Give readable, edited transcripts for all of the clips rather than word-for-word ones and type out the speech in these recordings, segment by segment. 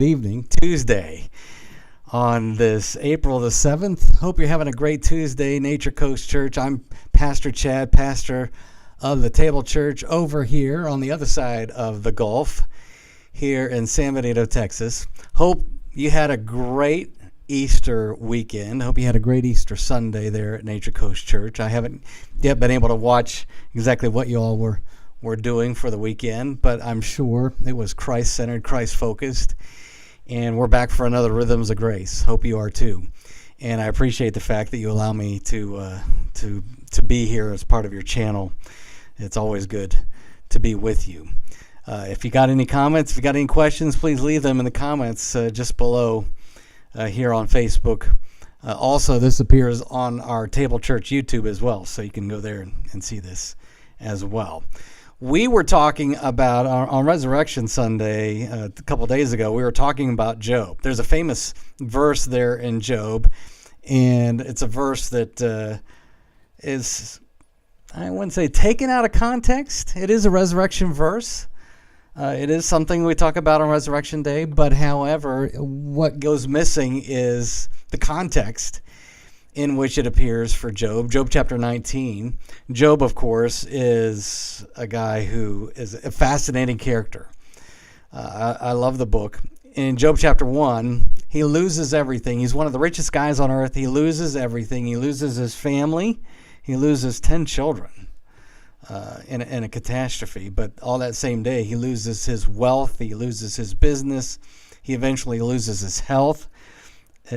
Evening, Tuesday, on this April the 7th. Hope you're having a great Tuesday, Nature Coast Church. I'm Pastor Chad, pastor of the Table Church over here on the other side of the Gulf, here in San Benito, Texas. Hope you had a great Easter weekend. Hope you had a great Easter Sunday there at Nature Coast Church. I haven't yet been able to watch exactly what you all were doing for the weekend, but I'm sure it was Christ-centered, Christ-focused. And we're back for another Rhythms of Grace. Hope you are too. And I appreciate the fact that you allow me to be here as part of your channel. It's always good to be with you. If you got any comments, if you got any questions, please leave them in the comments just below here on Facebook. Also, this appears on our Table Church YouTube as well, so you can go there and see this as well. We were talking about, on Resurrection Sunday, a couple days ago, we were talking about Job. There's a famous verse there in Job, and it's a verse that is, I wouldn't say taken out of context. It is a resurrection verse. It is something we talk about on Resurrection Day, but however, what goes missing is the context in which it appears for Job. Job chapter 19. Job, of course, is a guy who is a fascinating character. I love the book. In Job chapter 1, he loses everything. He's one of the richest guys on earth. He loses everything. He loses his family. He loses 10 children in a catastrophe. But all that same day, he loses his wealth. He loses his business. He eventually loses his health.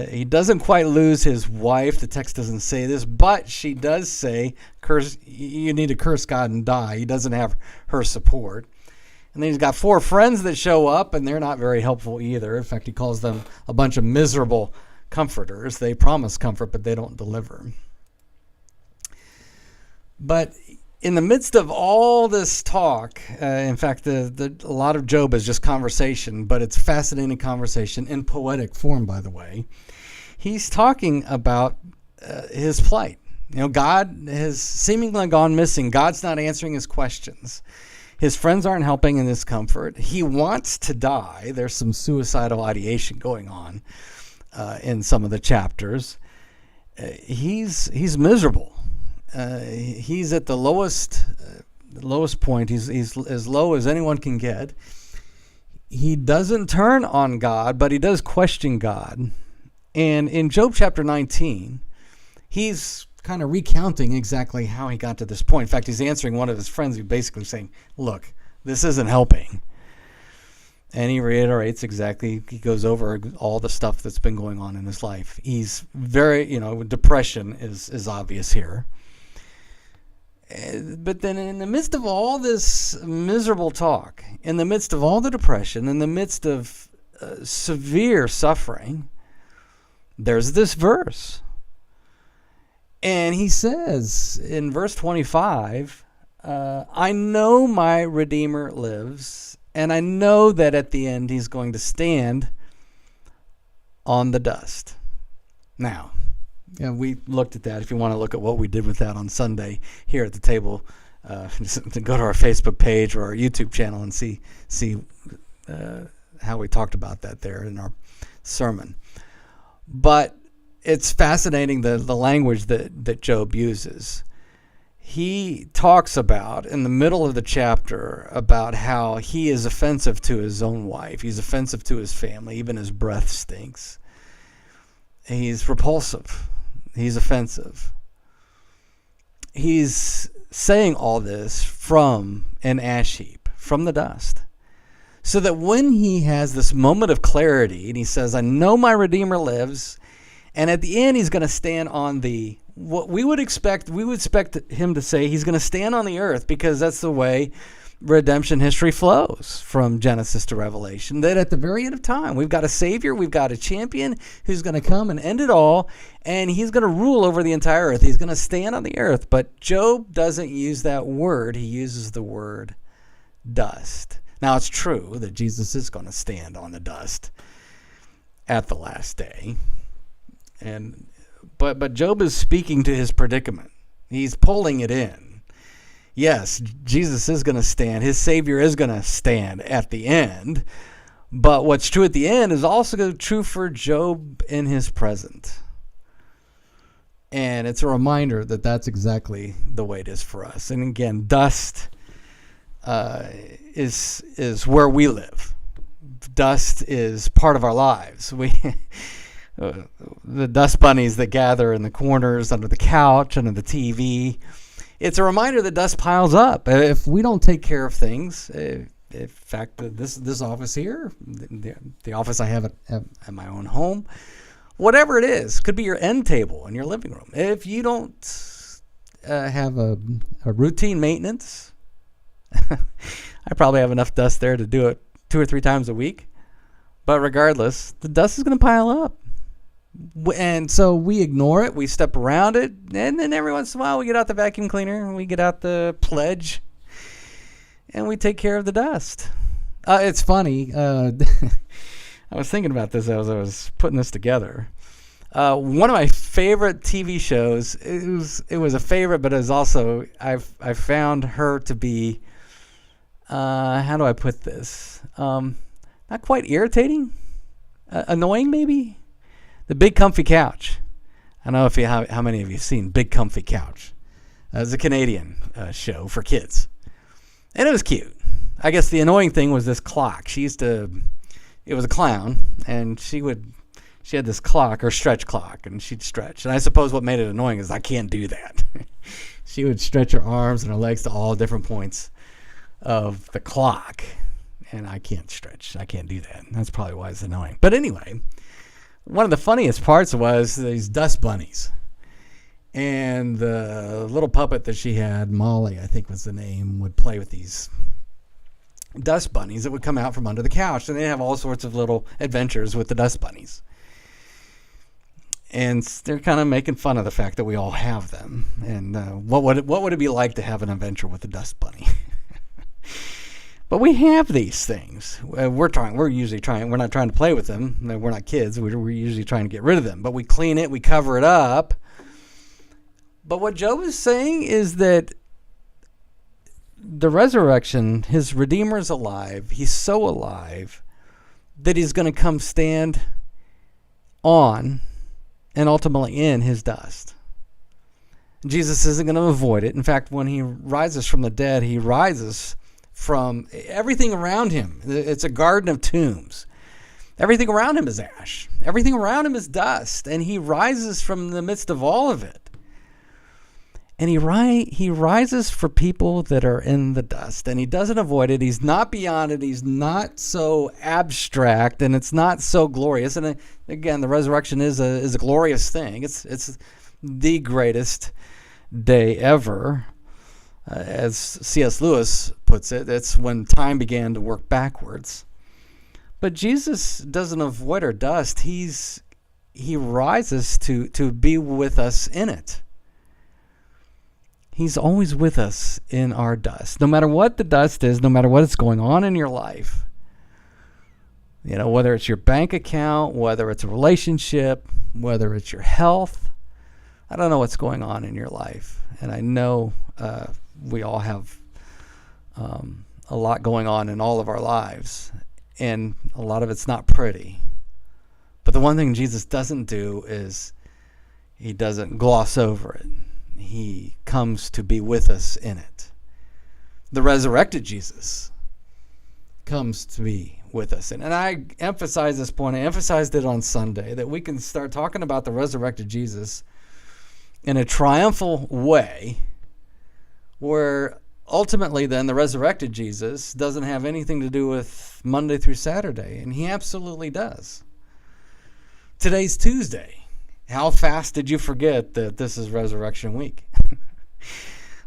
He doesn't quite lose his wife. The text doesn't say this, but she does say, "Curse! You need to curse God and die." He doesn't have her support. And then he's got 4 friends that show up, and they're not very helpful either. In fact, he calls them a bunch of miserable comforters. They promise comfort, but they don't deliver. But in the midst of all this talk, in fact, a lot of Job is just conversation, but it's fascinating conversation in poetic form, by the way. He's talking about his plight. You know, God has seemingly gone missing. God's not answering his questions. His friends aren't helping in his comfort. He wants to die. There's some suicidal ideation going on in some of the chapters. He's miserable. He's at the lowest point. He's as low as anyone can get. He doesn't turn on God, but he does question God. And in Job chapter 19, he's kind of recounting exactly how he got to this point. In fact, he's answering one of his friends who's basically saying, look, this isn't helping. And he reiterates exactly, he goes over all the stuff that's been going on in his life. He's very, depression is obvious here. But then in the midst of all this miserable talk, in the midst of all the depression, in the midst of severe suffering, there's this verse. And he says in verse 25, I know my Redeemer lives, and I know that at the end he's going to stand on the dust. Now, we looked at that. If you want to look at what we did with that on Sunday here at the table, to go to our Facebook page or our YouTube channel and see how we talked about that there in our sermon. But it's fascinating the language that Job uses. He talks about, in the middle of the chapter, about how he is offensive to his own wife. He's offensive to his family. Even his breath stinks. He's repulsive. He's offensive. He's saying all this from an ash heap, from the dust. So that when he has this moment of clarity, and he says, I know my Redeemer lives, and at the end he's going to stand on what we would expect him to say, he's going to stand on the earth, because that's the way redemption history flows from Genesis to Revelation, that at the very end of time, we've got a Savior, we've got a champion who's going to come and end it all, and he's going to rule over the entire earth. He's going to stand on the earth. But Job doesn't use that word. He uses the word dust. Now, it's true that Jesus is going to stand on the dust at the last day. But Job is speaking to his predicament. He's pulling it in. Yes, Jesus is going to stand. His Savior is going to stand at the end. But what's true at the end is also true for Job in his present. And it's a reminder that that's exactly the way it is for us. And again, dust is where we live. Dust is part of our lives. The dust bunnies that gather in the corners, under the couch, under the TV. It's a reminder that dust piles up. If we don't take care of things, in fact, this office here, the office I have at my own home, whatever it is, could be your end table in your living room. If you don't have a routine maintenance, I probably have enough dust there to do it 2 or 3 times a week. But regardless, the dust is going to pile up. And so we ignore it, we step around it, and then every once in a while we get out the vacuum cleaner, and we get out the Pledge, and we take care of the dust. It's funny. I was thinking about this as I was putting this together. One of my favorite TV shows, it was a favorite, but it was also, I found her to be, how do I put this? Not quite irritating, annoying maybe. The Big Comfy Couch. I don't know how many of you have seen Big Comfy Couch. It's a Canadian show for kids. And it was cute. I guess the annoying thing was this clock. It was a clown, and she had this clock, or stretch clock, and she'd stretch. And I suppose what made it annoying is I can't do that. She would stretch her arms and her legs to all different points of the clock. And I can't stretch. I can't do that. That's probably why it's annoying. But anyway, one of the funniest parts was these dust bunnies. And the little puppet that she had, Molly, I think was the name, would play with these dust bunnies that would come out from under the couch. And they have all sorts of little adventures with the dust bunnies. And they're kind of making fun of the fact that we all have them. And what would it be like to have an adventure with a dust bunny? But we have these things. We're usually trying. We're not trying to play with them. We're not kids. We're usually trying to get rid of them. But we clean it. We cover it up. But what Job is saying is that the resurrection, his Redeemer is alive. He's so alive that he's going to come stand on and ultimately in his dust. Jesus isn't going to avoid it. In fact, when he rises from the dead, he rises from everything around him. It's a garden of tombs. Everything around him is ash. Everything around him is dust. And he rises from the midst of all of it. And he rises for people that are in the dust. And he doesn't avoid it. He's not beyond it. He's not so abstract. And it's not so glorious. And again, the resurrection is a glorious thing. It's the greatest day ever. As C.S. Lewis puts it, it's when time began to work backwards. But Jesus doesn't avoid our dust. He rises to be with us in it. He's always with us in our dust. No matter what the dust is, no matter what is going on in your life, whether it's your bank account, whether it's a relationship, whether it's your health, I don't know what's going on in your life. And I know we all have a lot going on in all of our lives, and a lot of it's not pretty. But the one thing Jesus doesn't do is he doesn't gloss over it. He comes to be with us in it. The resurrected Jesus comes to be with us in it. And I emphasize this point. I emphasized it on Sunday, that we can start talking about the resurrected Jesus in a triumphal way, where ultimately then the resurrected Jesus doesn't have anything to do with Monday through Saturday, and he absolutely does. Today's Tuesday. How fast did you forget that this is Resurrection Week?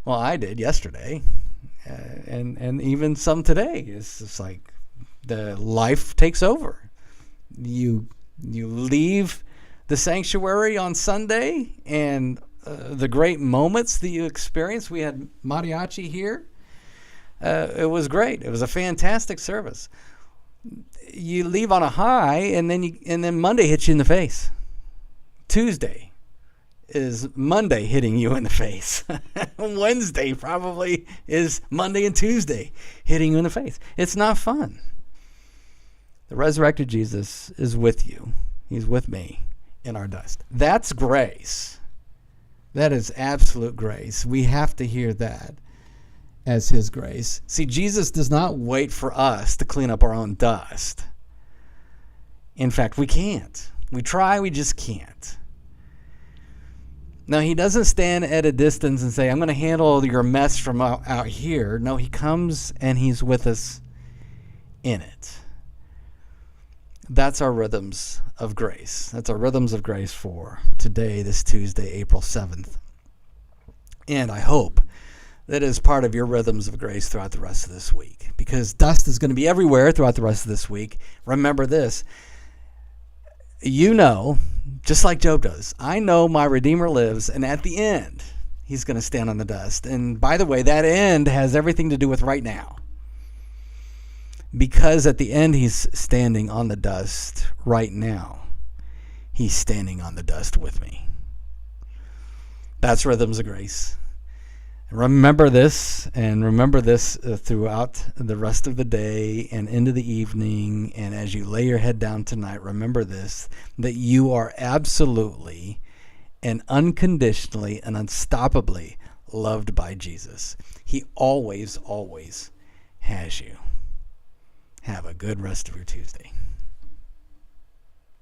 Well, I did yesterday, and even some today. It's just like the life takes over. You leave the sanctuary on Sunday, and the great moments that you experience. We had mariachi here. It was great. It was a fantastic service. You leave on a high, and then Monday hits you in the face. Tuesday is Monday hitting you in the face. Wednesday probably is Monday and Tuesday hitting you in the face. It's not fun. The resurrected Jesus is with you. He's with me in our dust. That's grace. That is absolute grace. We have to hear that as his grace. See, Jesus does not wait for us to clean up our own dust. In fact, we can't. We try, we just can't. Now, he doesn't stand at a distance and say, I'm going to handle your mess from out here. No, he comes and he's with us in it. That's our rhythms of grace. That's our rhythms of grace for today, this Tuesday, April 7th. And I hope that is part of your rhythms of grace throughout the rest of this week, because dust is going to be everywhere throughout the rest of this week. Remember this. You know, just like Job does, I know my Redeemer lives, and at the end, he's going to stand on the dust. And by the way, that end has everything to do with right now. Because at the end, he's standing on the dust right now. He's standing on the dust with me. That's Rhythms of Grace. Remember this, and remember this throughout the rest of the day and into the evening. And as you lay your head down tonight, remember this, that you are absolutely and unconditionally and unstoppably loved by Jesus. He always, always has you. Have a good rest of your Tuesday.